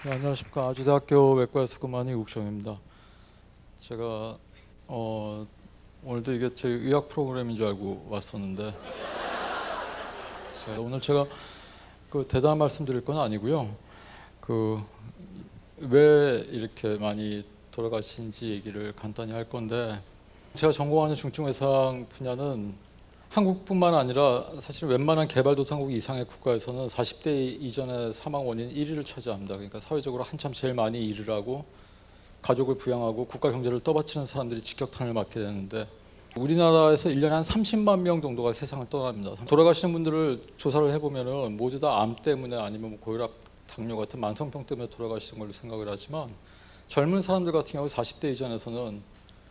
네, 안녕하십니까. 아주대학교 외과에서 근무하는 이국정입니다. 제가 오늘도 이게 제 의학 프로그램인 줄 알고 왔었는데 오늘 제가 그 대단한 말씀 드릴 건 아니고요. 그 왜 이렇게 많이 돌아가신지 얘기를 간단히 할 건데, 제가 전공하는 중증외상 분야는 한국뿐만 아니라 사실 웬만한 개발도상국 이상의 국가에서는 40대 이전의 사망 원인 1위를 차지합니다. 그러니까 사회적으로 한참 제일 많이 일을 하고 가족을 부양하고 국가 경제를 떠받치는 사람들이 직격탄을 맞게 되는데, 우리나라에서 1년에 한 30만 명 정도가 세상을 떠납니다. 돌아가시는 분들을 조사를 해보면 모두 다 암 때문에 아니면 고혈압, 당뇨 같은 만성병 때문에 돌아가시는 걸로 생각을 하지만, 젊은 사람들 같은 경우 40대 이전에서는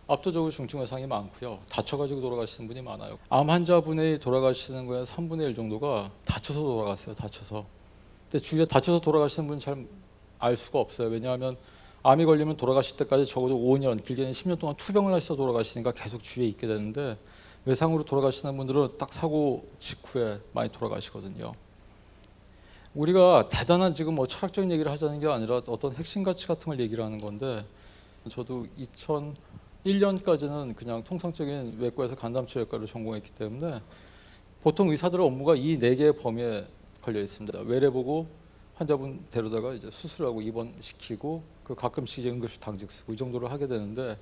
압도적으로 중증외상이 많고요. 다쳐가지고 돌아가시는 분이 많아요. 암 환자분이 돌아가시는 거에 3분의 1 정도가 다쳐서 돌아갔어요. 다쳐서. 근데 주위에 다쳐서 돌아가시는 분은 잘 알 수가 없어요. 왜냐하면 암이 걸리면 돌아가실 때까지 적어도 5년, 길게는 10년 동안 투병을 하셔서 돌아가시니까 계속 주위에 있게 되는데, 외상으로 돌아가시는 분들은 딱 사고 직후에 많이 돌아가시거든요. 우리가 대단한 지금 철학적인 얘기를 하자는 게 아니라 어떤 핵심 가치 같은 걸 얘기를 하는 건데, 저도 2001년까지는 그냥 통상적인 외과에서 간담치료외과를 전공했기 때문에 보통 의사들의 업무가 이 4개의 범위에 걸려 있습니다. 외래 보고 환자분 데려다가 이제 수술하고 입원시키고 그 가끔씩 응급실 당직 쓰고 이 정도를 하게 되는데,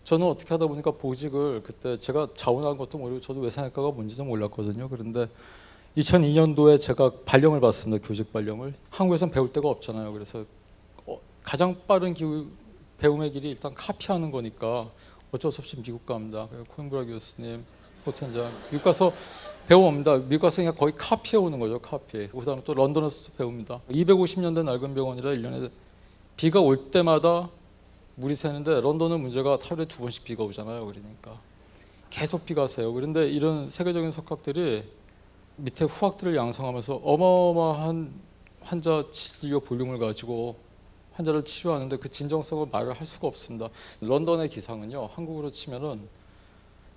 저는 어떻게 하다 보니까 보직을, 그때 제가 자원한 것도 모르고 저도 외상외과가 뭔지도 몰랐거든요. 그런데 2002년도에 제가 발령을 받습니다. 교직 발령을. 한국에선 배울 데가 없잖아요. 그래서 가장 빠른 배움의 길이 일단 카피하는 거니까 어쩔 수 없이 미국 갑니다. 코임브라 교수님, 포텐자 미국 가서 배워옵니다. 미국 가서 그냥 거의 카피해 오는 거죠. 카피. 그 다음에 또 런던에서도 배웁니다. 250년대 낡은 병원이라 1년에 비가 올 때마다 물이 새는데, 런던은 문제가 하루에 2번씩 비가 오잖아요. 그러니까 계속 비가 새요. 그런데 이런 세계적인 석학들이 밑에 후학들을 양성하면서 어마어마한 환자 진료 볼륨을 가지고 환자를 치료하는데 그 진정성을 말을 할 수가 없습니다. 런던의 기상은요, 한국으로 치면은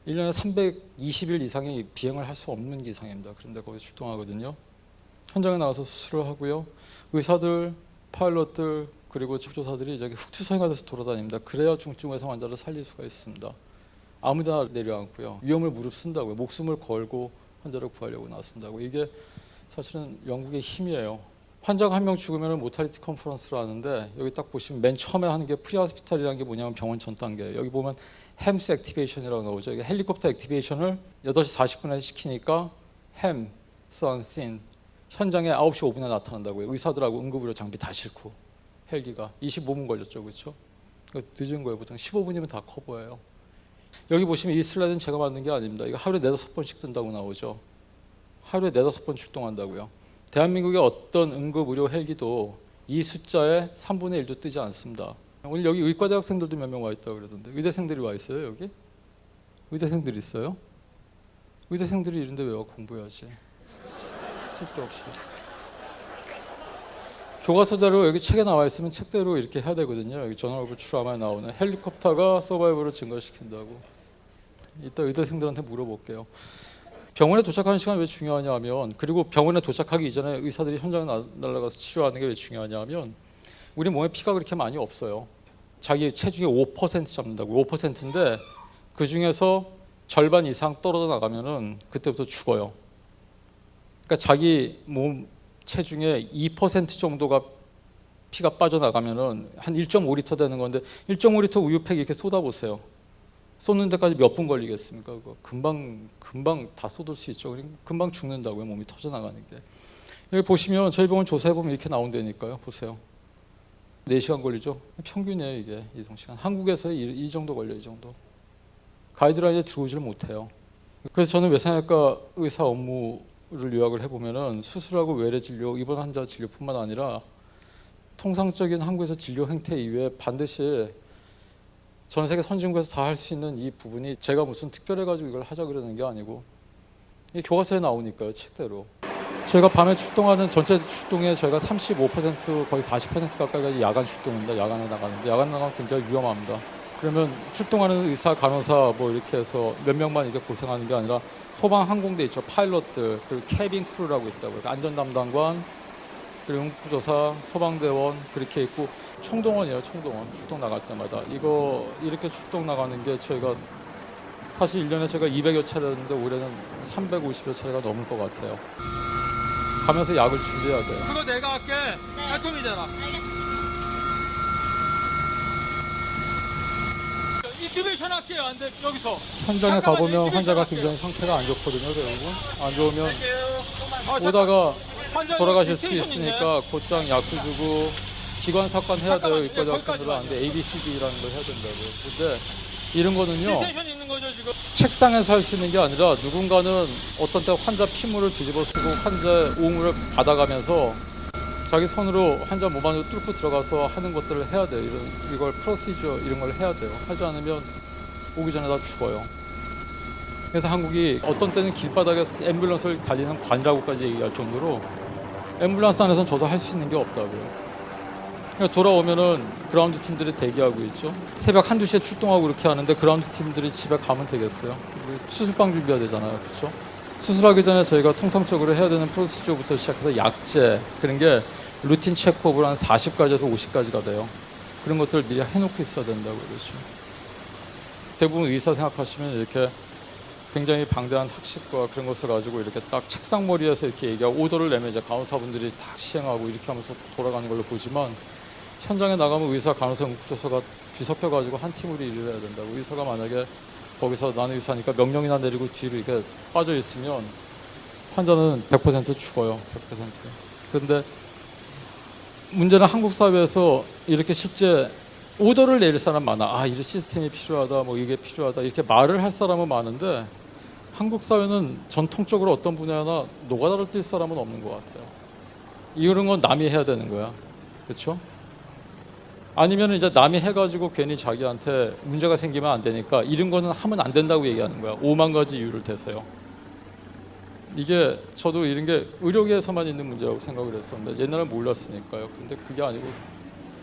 1년에 320일 이상이 비행을 할 수 없는 기상입니다. 그런데 거기 출동하거든요. 현장에 나가서 수술을 하고요. 의사들, 파일럿들, 그리고 조사들이 저기 흑투성이가 돼서 돌아다닙니다. 그래야 중증외상 환자를 살릴 수가 있습니다. 아무데나 내려앉고요. 위험을 무릅쓴다고요. 목숨을 걸고 환자를 구하려고 나선다고. 이게 사실은 영국의 힘이에요. 환자가 한 명 죽으면 모탈리티 컨퍼런스를 하는데, 여기 딱 보시면 맨 처음에 하는 게 프리하스피탈이라는 게 뭐냐면 병원 전 단계예요. 여기 보면 햄스 액티베이션이라고 나오죠. 이게 헬리콥터 액티베이션을 8시 40분에 시키니까 햄, 선, 씬 현장에 9시 5분에 나타난다고요. 의사들하고 응급의료 장비 다 싣고. 헬기가 25분 걸렸죠. 그렇죠? 늦은 거예요. 보통 15분이면 다 커버예요. 여기 보시면 이 슬라이드는 제가 만든 게 아닙니다. 이거 하루에 4-5번씩 뜬다고 나오죠. 하루에 4-5번 출동한다고요. 대한민국의 어떤 응급의료 헬기도 이 숫자의 3분의 1도 뜨지 않습니다. 오늘 여기 의과대학생들도 몇 명 와 있다고 그러던데, 의대생들이 와 있어요 여기? 의대생들이 있어요? 의대생들이 이런데 왜 와 공부해야지? 쓸데없이. 교과서대로 여기 책에 나와 있으면 책대로 이렇게 해야 되거든요. 여기 저널 출하마에 나오는 헬리콥터가 서바이벌을 증가시킨다고. 이따 의대생들한테 물어볼게요. 병원에 도착하는 시간이 왜 중요하냐 하면, 그리고 병원에 도착하기 이전에 의사들이 현장에 날아가서 치료하는 게 왜 중요하냐 하면, 우리 몸에 피가 그렇게 많이 없어요. 자기 체중의 5% 잡는다고. 5%인데 그 중에서 절반 이상 떨어져 나가면은 그때부터 죽어요. 그러니까 자기 몸 체중의 2% 정도가 피가 빠져나가면은 한 1.5리터 되는 건데, 1.5리터 우유팩 이렇게 쏟아보세요. 쏟는 데까지 몇 분 걸리겠습니까? 그거 금방 다 쏟을 수 있죠. 금방 죽는다고요. 몸이 터져나가는 게. 여기 보시면 저희 병원 조사해보면 이렇게 나온다니까요. 보세요. 4시간 걸리죠. 평균이에요. 이게 이동시간. 한국에서 이 정도 걸려요. 이 정도. 가이드라인에 들어오지를 못해요. 그래서 저는 외상외과 의사 업무를 요약을 해보면은 수술하고 외래 진료, 입원 환자 진료뿐만 아니라 통상적인 한국에서 진료 행태 이외에 반드시 전 세계 선진국에서 다 할 수 있는 이 부분이, 제가 무슨 특별해가지고 이걸 하자 그러는 게 아니고 이 교과서에 나오니까요. 책대로. 저희가 밤에 출동하는 전체 출동에 저희가 35% 거의 40% 가까이가 야간 출동입니다. 야간에 나가는데, 야간 나가면 굉장히 위험합니다. 그러면 출동하는 의사, 간호사 뭐 이렇게 해서 몇 명만 이게 고생하는 게 아니라 소방 항공대 있죠. 파일럿들, 그리고 캐빈 크루라고 있다고요. 안전 담당관, 그리고 응급조사, 소방대원 그렇게 있고 총동원이에요. 총동원. 출동 나갈 때마다. 이거 이렇게 출동 나가는 게 저희가 사실 1년에 제가 200여 차례였는데 올해는 350여 차례가 넘을 것 같아요. 가면서 약을 준비해야 돼요. 그거 내가 할게. 깔통이잖아. 인큐베이션 할게요. 안 돼. 여기서. 현장에 잠깐만요. 가보면 인큐베이션 환자가 할게요. 굉장히 상태가 안 좋거든요. 대부분. 안 좋으면 잠깐. 오다가 환자 돌아가실 수도 스테이션 있네. 있으니까 곧장 약도 주고 기관 삭관 해야 돼요. 잠깐만요. 입과대 거기까지 학생들은 안 돼. ABCD라는 걸 해야 된다고요. 근데 이런 거는요. 스테이션 있는 거죠 지금. 책상에서 할 수 있는 게 아니라 누군가는 어떤 때 환자 피물을 뒤집어 쓰고 환자의 오물을 받아가면서 자기 손으로 환자 몸 안으로 뚫고 들어가서 하는 것들을 해야 돼요. 이걸 프로시저 이런 걸 해야 돼요. 하지 않으면 오기 전에 다 죽어요. 그래서 한국이 어떤 때는 길바닥에 앰뷸런스를 달리는 관이라고까지 얘기할 정도로 앰뷸런스 안에서는 저도 할 수 있는 게 없다고요. 그러니까 돌아오면은 그라운드 팀들이 대기하고 있죠. 새벽 1, 2시에 출동하고 그렇게 하는데 그라운드 팀들이 집에 가면 되겠어요. 수술방 준비해야 되잖아요. 그렇죠? 수술하기 전에 저희가 통상적으로 해야 되는 프로시저부터 시작해서 약제 그런 게 루틴 체크업을 한 40가지에서 50가지가 돼요. 그런 것들을 미리 해놓고 있어야 된다고 그러죠. 대부분 의사 생각하시면 이렇게 굉장히 방대한 학식과 그런 것을 가지고 이렇게 딱 책상머리에서 이렇게 얘기하고 오더를 내면 이제 간호사분들이 딱 시행하고 이렇게 하면서 돌아가는 걸로 보지만 현장에 나가면 의사, 간호사, 응급조사가 뒤섞여가지고 한 팀으로 일을 해야 된다고. 의사가 만약에 거기서 나는 의사니까 명령이나 내리고 뒤로 이렇게 빠져 있으면 환자는 100% 죽어요. 100%. 그런데 문제는 한국 사회에서 이렇게 실제 오더를 내릴 사람 많아. 아, 이런 시스템이 필요하다, 뭐 이게 필요하다 이렇게 말을 할 사람은 많은데 한국 사회는 전통적으로 어떤 분야나 노가다를 뛸 사람은 없는 것 같아요. 이런 건 남이 해야 되는 거야, 그렇죠? 아니면 이제 남이 해가지고 괜히 자기한테 문제가 생기면 안 되니까 이런 거는 하면 안 된다고 얘기하는 거야. 5만 가지 이유를 대서요. 이게 저도 이런 게 의료계에서만 있는 문제라고 생각을 했었는데 옛날에 몰랐으니까요. 근데 그게 아니고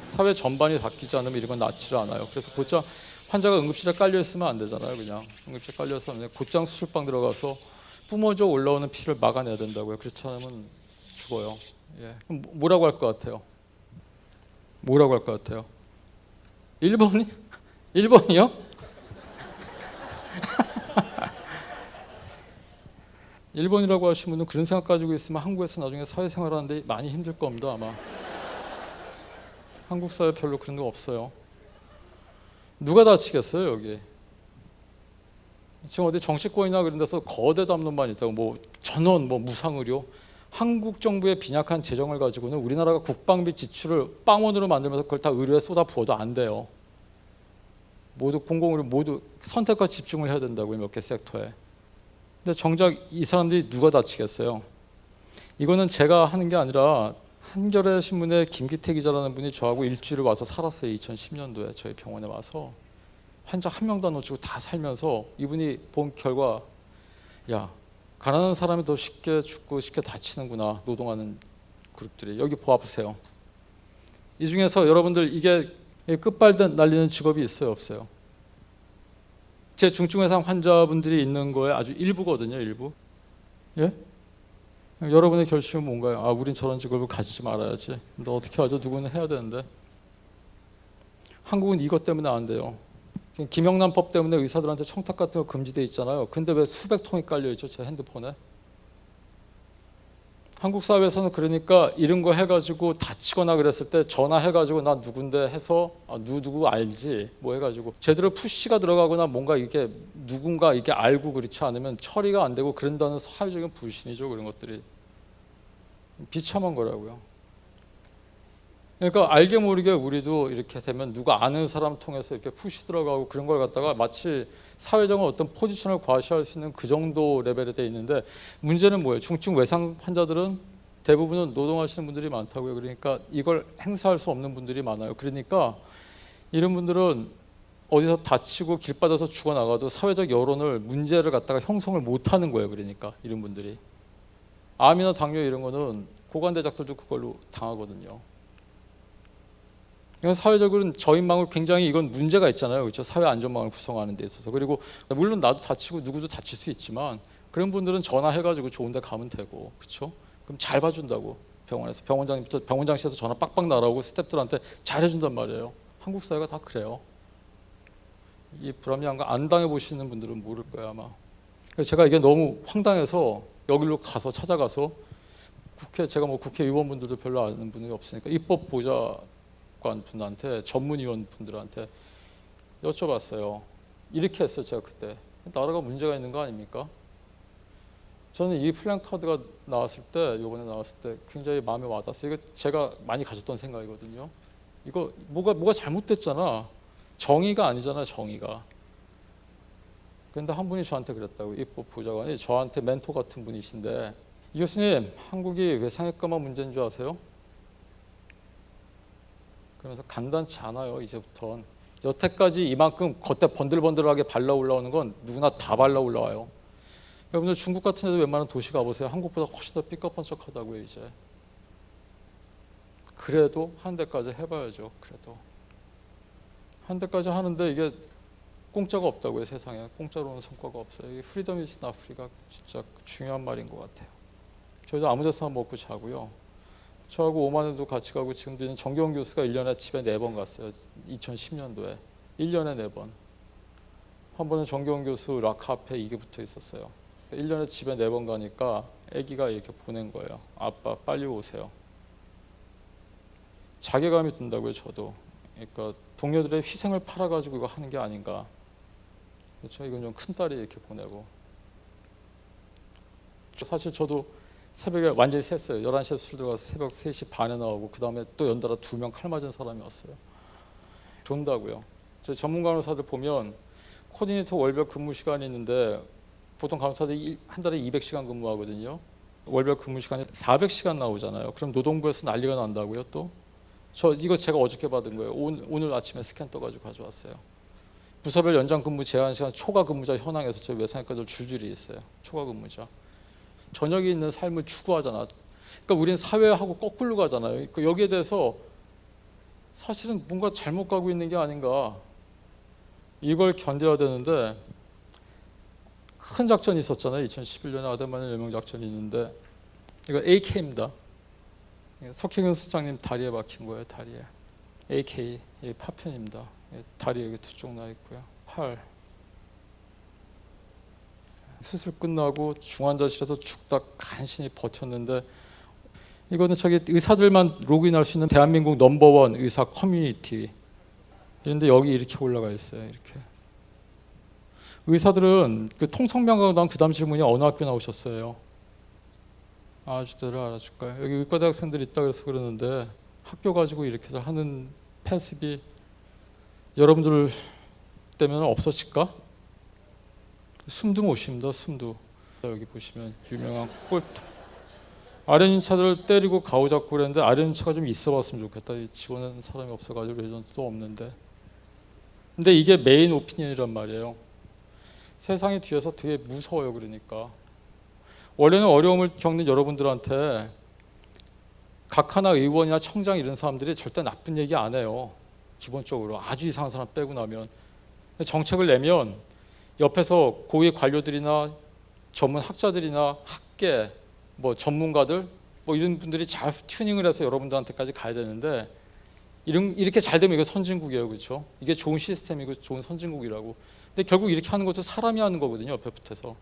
사회 전반이 바뀌지 않으면 이런 건 낫지를 않아요. 그래서 곧장 환자가 응급실에 깔려 있으면 안 되잖아요. 그냥 응급실에 깔려서 곧장 수술방 들어가서 뿜어져 올라오는 피를 막아내야 된다고요. 그렇지 않으면 죽어요. 예. 그럼 뭐라고 할 것 같아요? 뭐라고 할 것 같아요? 1번이? 1번이요? 1번이라고 하신 분은 그런 생각 가지고 있으면 한국에서 나중에 사회생활 하는데 많이 힘들 겁니다. 아마 한국 사회 별로 그런 거 없어요. 누가 다치겠어요 여기? 지금 어디 정치권이나 그런 데서 거대 담론만 있다고 뭐 전원 뭐 무상의료 한국 정부의 빈약한 재정을 가지고는 우리나라가 국방비 지출을 빵원으로 만들면서 그걸 다 의료에 쏟아 부어도 안 돼요. 모두 공공의료 모두 선택과 집중을 해야 된다고요. 몇 개 섹터에. 근데 정작 이 사람들이 누가 다치겠어요? 이거는 제가 하는 게 아니라 한겨레 신문의 김기태 기자라는 분이 저하고 일주일을 와서 살았어요. 2010년도에 저희 병원에 와서 환자 한 명도 안 놓치고 다 살면서 이분이 본 결과 야 가난한 사람이 더 쉽게 죽고 쉽게 다치는구나. 노동하는 그룹들이. 여기 보아보세요. 이 중에서 여러분들 이게 끝발den 날리는 직업이 있어요 없어요? 제 중증외상 환자분들이 있는 거에 아주 일부거든요. 일부. 예? 여러분의 결심은 뭔가요? 아, 우린 저런 직업을 가지지 말아야지. 근데 어떻게 하죠? 누구는 해야 되는데. 한국은 이것 때문에 안 돼요. 김영란법 때문에 의사들한테 청탁 같은 거 금지돼 있잖아요. 근데 왜 수백 통이 깔려 있죠? 제 핸드폰에. 한국 사회에서는 그러니까 이런 거 해가지고 다치거나 그랬을 때 전화해가지고 나 누군데 해서 아, 누구 알지 뭐 해가지고 제대로 푸시가 들어가거나 뭔가 이게 누군가 이게 알고 그렇지 않으면 처리가 안 되고 그런다는 사회적인 불신이죠. 그런 것들이 비참한 거라고요. 그러니까 알게 모르게 우리도 이렇게 되면 누가 아는 사람 통해서 이렇게 푸시 들어가고 그런 걸 갖다가 마치 사회적인 어떤 포지션을 과시할 수 있는 그 정도 레벨에 돼 있는데 문제는 뭐예요? 중증 외상 환자들은 대부분은 노동하시는 분들이 많다고요. 그러니까 이걸 행사할 수 없는 분들이 많아요. 그러니까 이런 분들은 어디서 다치고 길바닥에서 죽어나가도 사회적 여론을 문제를 갖다가 형성을 못하는 거예요. 그러니까 이런 분들이 암이나 당뇨 이런 거는 고관대작들도 그걸로 당하거든요. 이건 사회적으로는 저인망을 굉장히 이건 문제가 있잖아요. 그렇죠? 사회 안전망을 구성하는 데 있어서. 그리고 물론 나도 다치고 누구도 다칠 수 있지만 그런 분들은 전화해가지고 좋은 데 가면 되고 그렇죠? 그럼 잘 봐준다고. 병원에서 병원장실에서 전화 빡빡 날아오고 스태프들한테 잘해준단 말이에요. 한국 사회가 다 그래요. 이 불합리한 거 안 당해보시는 분들은 모를 거예요 아마. 그래서 제가 이게 너무 황당해서 여기로 가서 찾아가서 제가 뭐 국회의원분들도 별로 아는 분이 없으니까 입법보좌관 분한테 전문위원 분들한테 여쭤봤어요. 이렇게 했어요 제가 그때. 나라가 문제가 있는 거 아닙니까? 저는 이 플랜카드가 나왔을 때, 이번에 나왔을 때 굉장히 마음에 와닿았어요. 이거 제가 많이 가졌던 생각이거든요. 이거 뭐가 잘못됐잖아. 정의가 아니잖아, 정의가. 그런데 한 분이 저한테 그랬다고. 입법보좌관이 저한테 멘토 같은 분이신데, 이 교수님, 한국이 왜 상해가만 문제인 줄 아세요? 그러면서 간단치 않아요, 이제부턴. 여태까지 이만큼 겉에 번들번들하게 발라 올라오는 건 누구나 다 발라 올라와요. 여러분들 중국 같은 데도 웬만한 도시 가보세요. 한국보다 훨씬 더 삐까뻔쩍하다고요, 이제. 그래도 한 대까지 해봐야죠, 그래도. 한 대까지 하는데 이게 공짜가 없다고요, 세상에. 공짜로는 성과가 없어요. 이 프리덤 이즈 나 프리가 진짜 중요한 말인 것 같아요. 저희도 아무 데서나 먹고 자고요. 저하고 오만에도 같이 가고 지금도 있는 정경훈 교수가 1년에 집에 4번 갔어요. 2010년도에. 1년에 4번. 한 번은 정경훈 교수 락 앞에 이게 붙어 있었어요. 1년에 집에 4번 가니까 아기가 이렇게 보낸 거예요. 아빠 빨리 오세요. 자괴감이 든다고요, 저도. 그러니까 동료들의 희생을 팔아가지고 이거 하는 게 아닌가. 그렇죠? 이건 좀 큰 딸이 이렇게 보내고. 사실 저도 새벽에 완전히 샜어요. 11시에 술 들어가서 새벽 3시 반에 나오고 그 다음에 또 연달아 2명 칼 맞은 사람이 왔어요. 존다고요. 저희 전문 간호사들 보면 코디네이터 월별 근무 시간이 있는데 보통 간호사들이 한 달에 200시간 근무하거든요. 월별 근무 시간이 400시간 나오잖아요. 그럼 노동부에서 난리가 난다고요 또? 이거 제가 어저께 받은 거예요. 오늘 아침에 스캔 떠가지고 가져왔어요. 부서별 연장 근무 제한 시간 초과 근무자 현황에서 저희 외상외과들 줄줄이 있어요. 초과 근무자. 저녁에 있는 삶을 추구하잖아. 그러니까 우리는 사회하고 거꾸로 가잖아요. 그러니까 여기에 대해서 사실은 뭔가 잘못 가고 있는 게 아닌가. 이걸 견뎌야 되는데 큰 작전이 있었잖아요. 2011년에 아데마니 여명 작전이 있는데 이거 AK입니다. 석혜균 수장님 다리에 박힌 거예요. 다리에. AK 파편입니다. 다리 여기 2쪽 나 있고요. 팔. 수술 끝나고 중환자실에서 죽다 간신히 버텼는데 이거는 저기 의사들만 로그인할 수 있는 대한민국 넘버원 의사 커뮤니티. 그런데 여기 이렇게 올라가 있어요. 이렇게. 의사들은 그 통성명하고 난 그 다음 질문이 어느 학교 나오셨어요? 아주들을 알아줄까요? 여기 의과대학생들이 있다 그래서 그러는데 학교 가지고 이렇게 하는 패습이 여러분들 때문에 없어질까? 숨도 못 쉽니다. 숨도. 여기 보시면 유명한 아련인차들을 때리고 가오잡고 그랬는데 아련인차가 좀 있어봤으면 좋겠다. 지원하는 사람이 없어가지고 예전도 없는데. 근데 이게 메인 오피니언이란 말이에요. 세상이 뒤에서 되게 무서워요. 그러니까 원래는 어려움을 겪는 여러분들한테 각 하나 의원이나 청장 이런 사람들이 절대 나쁜 얘기 안 해요. 기본적으로 아주 이상한 사람 빼고 나면 정책을 내면 옆에서 고위 관료들이나 전문 학자들이나 학계 뭐 전문가들 뭐 이런 분들이 잘 튜닝을 해서 여러분들한테까지 가야 되는데 이렇게 잘 되면 이거 선진국이에요. 그렇죠? 이게 좋은 시스템이고 좋은 선진국이라고. 근데 결국 이렇게 하는 것도 사람이 하는 거거든요. 옆에 붙어서.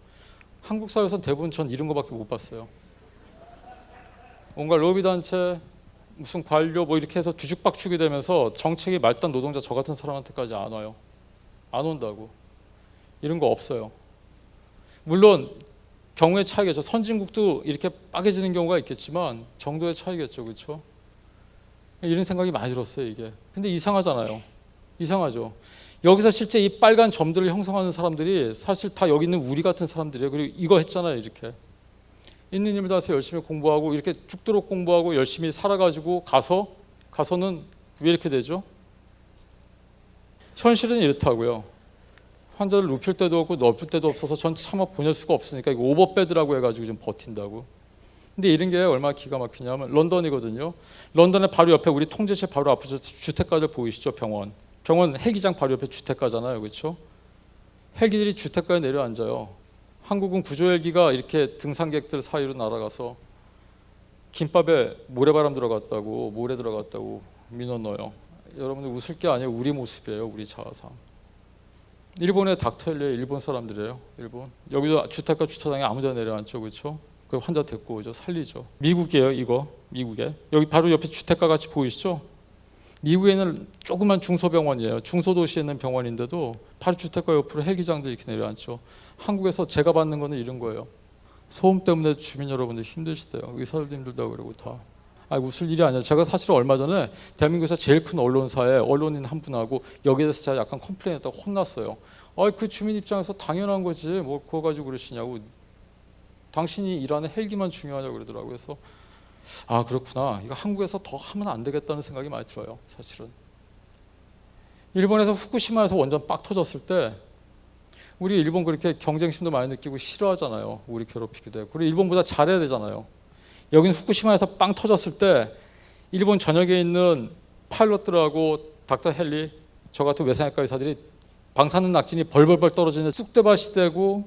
한국 사회에서는 대부분 전 이런 거밖에 못 봤어요. 뭔가 로비단체 무슨 관료 뭐 이렇게 해서 뒤죽박죽이 되면서 정책이 말단 노동자 저 같은 사람한테까지 안 와요. 안 온다고. 이런 거 없어요. 물론 경우의 차이겠죠. 선진국도 이렇게 빠개지는 경우가 있겠지만 정도의 차이겠죠. 그렇죠? 이런 생각이 많이 들었어요. 이게. 근데 이상하잖아요. 이상하죠. 여기서 실제 이 빨간 점들을 형성하는 사람들이 사실 다 여기 있는 우리 같은 사람들이에요. 그리고 이거 했잖아요. 이렇게. 있는 힘을 다해서 열심히 공부하고 이렇게 죽도록 공부하고 열심히 살아가지고 가서는 왜 이렇게 되죠? 현실은 이렇다고요. 환자를 눕힐 때도 없고 넓힐 때도 없어서 전 차마 보낼 수가 없으니까 이거 오버베드라고 해가지고 좀 버틴다고. 근데 이런 게 얼마나 기가 막히냐면 런던이거든요. 런던에 바로 옆에 우리 통제실 바로 앞에 주택가들 보이시죠? 병원 헬기장 바로 옆에 주택가잖아요. 그렇죠? 헬기들이 주택가에 내려앉아요. 한국은 구조헬기가 이렇게 등산객들 사이로 날아가서 김밥에 모래바람 들어갔다고, 모래 들어갔다고 민원 넣어요. 여러분들 웃을 게 아니에요. 우리 모습이에요. 우리 자아상. 일본의 닥터헬리에 일본 사람들이에요. 일본. 여기도 주택가 주차장에 아무데나 내려앉죠. 그렇죠? 그 환자 데리고 오죠. 살리죠. 미국이에요. 이거. 미국에. 여기 바로 옆에 주택가 같이 보이시죠? 미국에는 조그만 중소병원이에요. 중소도시에 있는 병원인데도 바로 주택가 옆으로 헬기장들 이렇게 내려앉죠. 한국에서 제가 받는 거는 이런 거예요. 소음 때문에 주민 여러분들 힘드시대요. 의사들도 그러고 다. 웃을 일이 아니야. 제가 사실 얼마 전에 대한민국에서 제일 큰 언론사에 언론인 한 분하고 여기에 대해서 제가 약간 컴플레인했다고 혼났어요. 그 주민 입장에서 당연한 거지. 뭐 그거 가지고 그러시냐고. 당신이 일하는 헬기만 중요하냐고 그러더라고요. 그래서 그렇구나. 이거 한국에서 더 하면 안 되겠다는 생각이 많이 들어요. 사실은. 일본에서 후쿠시마에서 원전 빡 터졌을 때 우리 일본 그렇게 경쟁심도 많이 느끼고 싫어하잖아요. 우리 괴롭히기도 하고. 그리고 일본보다 잘해야 되잖아요. 여기는 후쿠시마에서 빵 터졌을 때 일본 전역에 있는 파일럿들하고 닥터 헬리, 저 같은 외상외과 의사들이 방사능 낙진이 벌벌벌 떨어지는 쑥대밭이 되고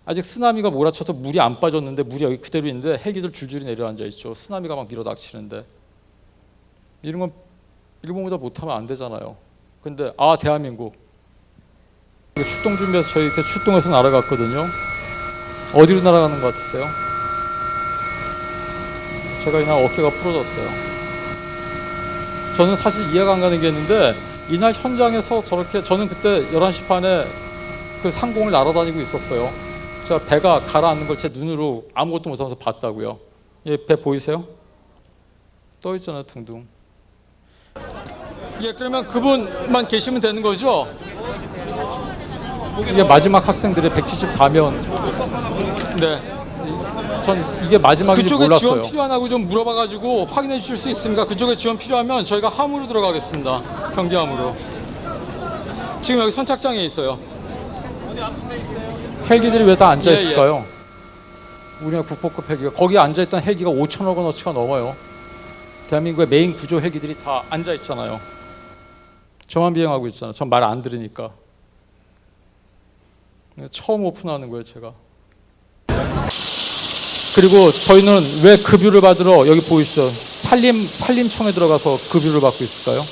아직 쓰나미가 몰아쳐서 물이 안 빠졌는데 물이 여기 그대로 있는데 헬기들 줄줄이 내려앉아 있죠. 쓰나미가 막 밀어닥치는데 이런 건 일본보다 못하면 안 되잖아요. 근데 대한민국 출동 준비해서 저희 이렇게 출동해서 날아갔거든요. 어디로 날아가는 것 같으세요? 제가 이날 어깨가 부러졌어요. 저는 사실 이해가 안 가는 게 있는데 이날 현장에서 저렇게 저는 그때 11시 반에 그 상공을 날아다니고 있었어요. 제가 배가 가라앉는 걸 제 눈으로 아무것도 못하면서 봤다고요. 배 보이세요? 떠 있잖아요, 둥둥. 그러면 그분만 계시면 되는 거죠? 이게 마지막 학생들의 174명. 네. 전 이게 마지막인지 그쪽에 몰랐어요. 지원 필요하냐고 좀 물어봐가지고 확인해 주실 수 있습니까? 그쪽에 지원 필요하면 저희가 함으로 들어가겠습니다. 경비함으로. 지금 여기 선착장에 있어요. 헬기들이 왜 다 앉아 있을까요? 우리나라 국보급 헬기가 거기 앉아 있던 헬기가 5천억 원어치가 넘어요. 대한민국의 메인 구조 헬기들이 다 앉아 있잖아요. 저만 비행하고 있잖아요. 전 말 안 들으니까. 처음 오픈하는 거예요, 제가. 그리고 저희는 왜 급유를 받으러 여기 보이시죠? 산림청에 들어가서 급유를 받고 있을까요?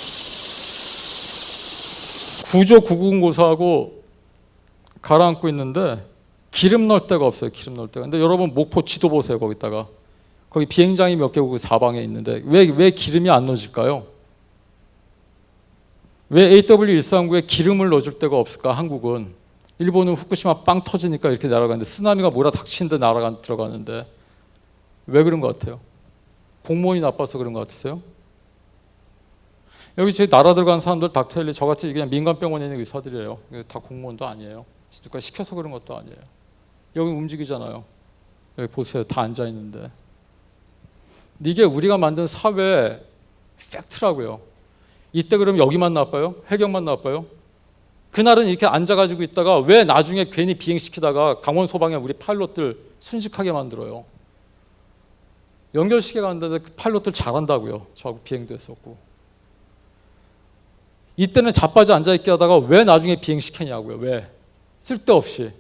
구조 990고사하고 가라앉고 있는데 기름 넣을 데가 없어요. 기름 넣을 데가. 근데 여러분 목포 지도 보세요. 거기다가 거기 비행장이 몇 개고 사방에 있는데 왜 기름이 안 넣어질까요? 왜 AW139에 기름을 넣어줄 데가 없을까? 한국은. 일본은 후쿠시마 빵 터지니까 이렇게 날아가는데 쓰나미가 몰아닥치는데 들어가는데 왜 그런 것 같아요? 공무원이 나빠서 그런 것 같으세요? 여기 저희 나라 들어간 사람들 닥터헬리 저같이 그냥 민간병원에 있는 의사들이에요. 다 공무원도 아니에요. 누가 시켜서 그런 것도 아니에요. 여기 움직이잖아요. 여기 보세요. 다 앉아 있는데. 이게 우리가 만든 사회의 팩트라고요. 이때 그럼 여기만 나빠요? 해경만 나빠요? 그날은 이렇게 앉아가지고 있다가 왜 나중에 괜히 비행시키다가 강원 소방에 우리 파일럿들 순직하게 만들어요? 연결시켜가 한다는데 그 파일럿들 잘한다고요. 저하고 비행도 했었고. 이때는 자빠져 앉아있게 하다가 왜 나중에 비행시키냐고요. 왜? 쓸데없이.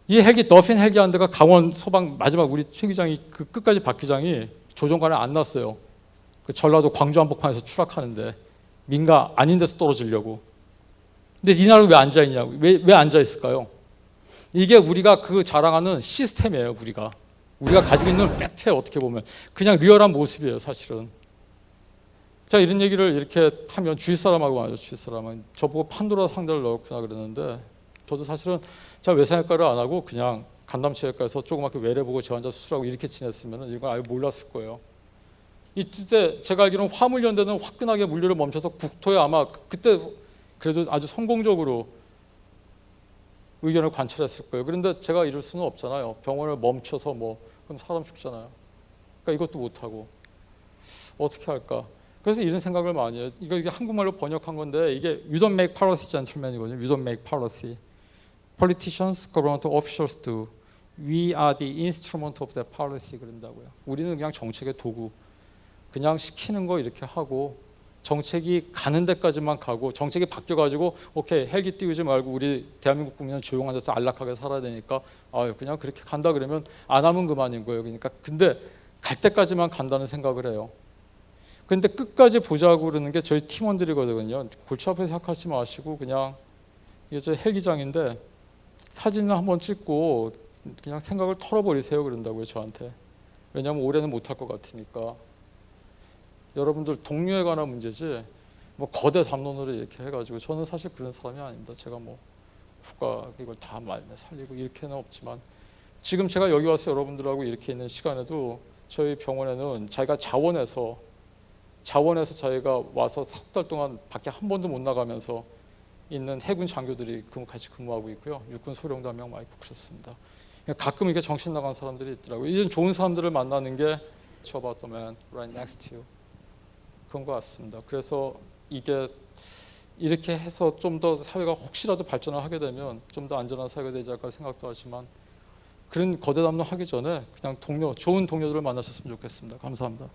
이 헬기 더핀 헬기 한 대가 강원 소방 마지막 우리 최 기장이 그 끝까지 박 기장이 조종관에 안 났어요. 그 전라도 광주 한복판에서 추락하는데 민가 아닌 데서 떨어지려고. 근데 이날은 왜 앉아있냐고. 왜 앉아있을까요? 이게 우리가 그 자랑하는 시스템이에요. 우리가 가지고 있는 팩트에 어떻게 보면 그냥 리얼한 모습이에요. 사실은. 자, 이런 얘기를 이렇게 하면 주위 사람하고 말이죠. 주위 사람은 저보고 판도라 상자를 넣었구나 그러는데 저도 사실은 제가 외상외과를 안 하고 그냥 간담체외과에서 조그맣게 외래 보고 저 환자 수술하고 이렇게 지냈으면 이런 걸 아예 몰랐을 거예요. 이때 제가 알기로는 화물연대는 화끈하게 물류를 멈춰서 국토에 아마 그때 그래도 아주 성공적으로 의견을 관철했을 거예요. 그런데 제가 이럴 수는 없잖아요. 병원을 멈춰서 그럼 사람 죽잖아요. 그러니까 이것도 못하고 어떻게 할까? 그래서 이런 생각을 많이 해요. 이게 한국말로 번역한 건데 이게 You don't make policy, gentlemen이거든요. You don't make policy. Politicians, government officials do. We are the instrument of that policy 그런다고요. 우리는 그냥 정책의 도구. 그냥 시키는 거 이렇게 하고 정책이 가는 데까지만 가고 정책이 바뀌어가지고 오케이 헬기 띄우지 말고 우리 대한민국 국민은 조용한 데서 안락하게 살아야 되니까 그냥 그렇게 간다 그러면 안 하면 그만인 거예요. 그러니까 근데 갈 때까지만 간다는 생각을 해요. 근데 끝까지 보자고 그러는 게 저희 팀원들이거든요. 골치 아프게 생각하지 마시고 그냥 이게 저 헬기장인데 사진을 한번 찍고 그냥 생각을 털어버리세요 그런다고요 저한테. 왜냐하면 올해는 못할 것 같으니까. 여러분들 동료에 관한 문제지 뭐 거대 담론으로 이렇게 해가지고 저는 사실 그런 사람이 아닙니다. 제가 뭐 국가 이걸 다 살리고 이렇게는 없지만 지금 제가 여기 와서 여러분들하고 이렇게 있는 시간에도 저희 병원에는 자기가 자원해서 자기가 와서 석 달 동안 밖에 한 번도 못 나가면서 있는 해군 장교들이 같이 근무하고 있고요. 육군 소령도 한 명 많이 있고 그렇습니다. 가끔 이렇게 정신 나간 사람들이 있더라고요. 이런 좋은 사람들을 만나는 게 It's about the man right next to you. 그런 것 같습니다. 그래서 이게 이렇게 해서 좀 더 사회가 혹시라도 발전을 하게 되면 좀 더 안전한 사회가 되지 않을까 생각도 하지만 그런 거대 담론 하기 전에 그냥 좋은 동료들을 만나셨으면 좋겠습니다. 감사합니다.